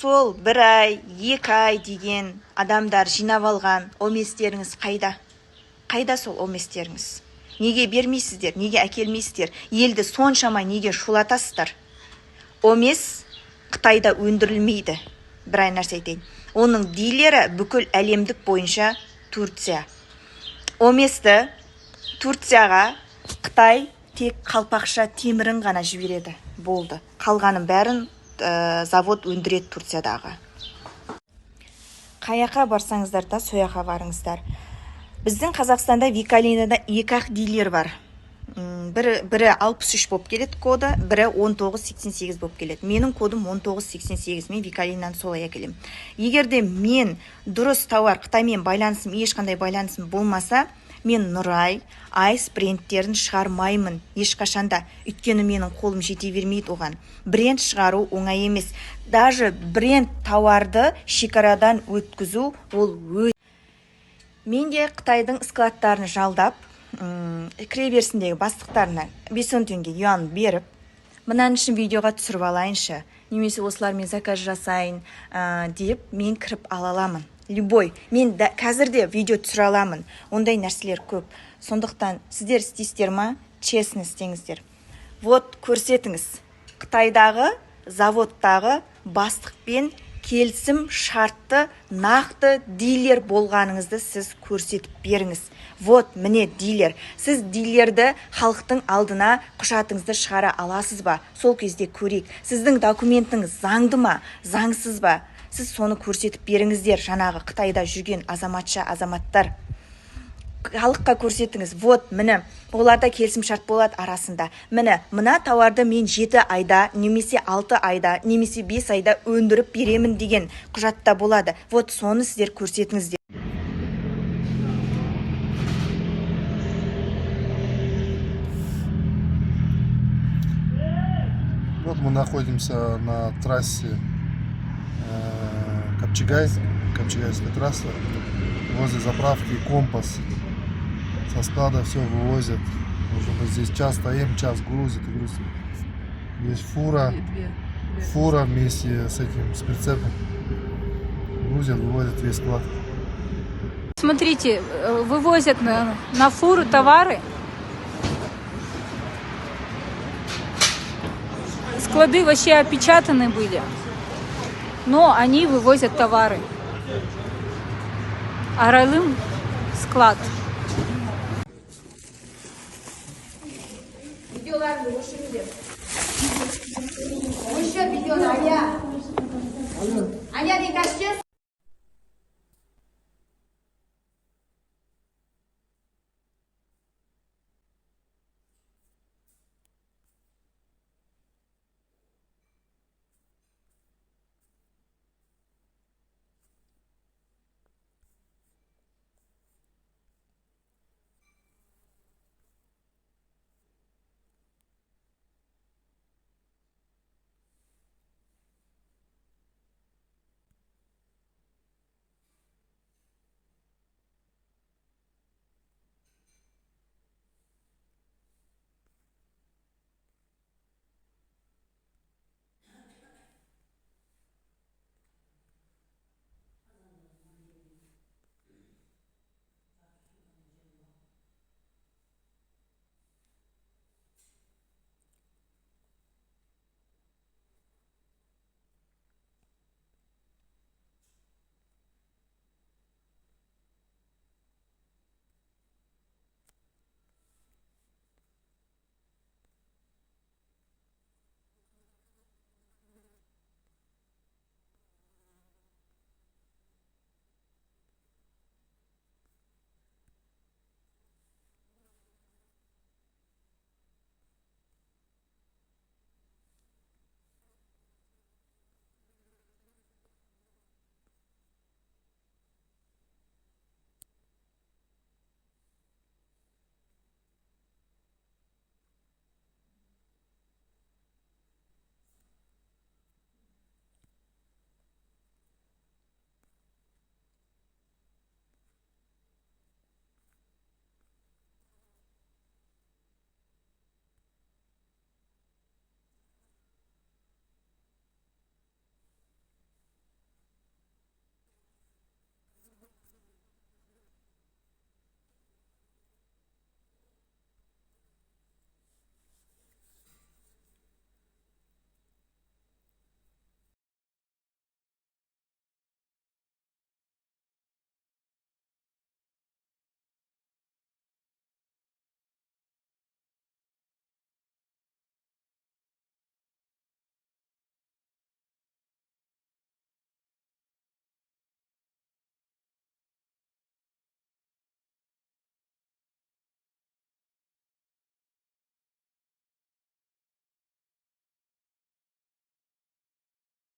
сол 1 ай, 2 ай деген адамдар жинап алған оместеріңіз қайда? Қайда сол оместеріңіз? Неге бермейсіздер? Неге әкелмейсіздер? Елді соншама неге шулатасыздар? Омес Қытайда өндірілмейді. Бір ай нәрсе айтайын. Оның дилері бүкіл әлемдік бойынша Турция. Оместі Турцияға Қытай тек қалпақша темірін ғана жібереді. Болды. Қалғанын бәрін завод өндіреді Турциядағы. Қаяққа барсаңыздар да сояққа барыңыздар. Біздің Қазақстанда Викалинада 2-ақ дилер бар. Бірі 63 болып келеді коды, бірі 1988 болып келеді. Менің кодым 1988, мен Викалинаны солай әкелем. Егерде мен дұрыс тауар, Қытаймен байланысым, ешқандай байланысым болмаса, мен Нұрай, Айс брендтерін шығармаймын ешқашанда. Өйткені менің қолым жете бермейді оған. Бренд шығару оңай емес. Даже бренд тауарды шекарадан өткізу ол өз. Мен де Қытайдың складтарын жалдап, кіреберісіндегі бастықтарына 510 теңге юан беріп, мынаның үшін видеоға түсіріп алайыншы, немесе осылармен заказ жасайын деп мен кіріп аламын. Любой. Мен қазірде видео түсіре аламын. Ондай нәрселер көп. Сондықтан сіздер істейсіздер ма? Честно істеңіздер. Вот көрсетіңіз. Қытайдағы заводтағы бастықпен келісім шартты нақты дилер болғаныңызды сіз көрсетіп беріңіз. Вот, міне дилер. Сіз дилерді халықтың алдына құжатыңызды шығара аласыз ба? Сол кезде көрейік. Сіздің документіңіз заңды ма, заңсыз ба? Сіз соны көрсетіп беріңіздер, жаңағы Қытайда жүрген азаматтар. Халыққа көрсетіңіз. Вот, міне, оларда келісім шарт болады арасында. Міне, мына тауарды мен 7 айда, немесе 6 айда, немесе 5 айда өндіріп беремін деген құжатта болады. Вот, соны сіздер көрсетіңіздер. Вот мы находимся на трассе Копчегайская трасса, возле заправки Компас. Со склада все вывозят. Уже мы здесь час стоим, час грузит и грузит. Есть фура вместе с прицепом. Грузят, вывозят весь склад. Смотрите, вывозят на фуру товары. Склады вообще опечатаны были, но они вывозят товары. Аралым склад. Videolarını boşuna. Boşuna videolar ya. Anya dikkat et.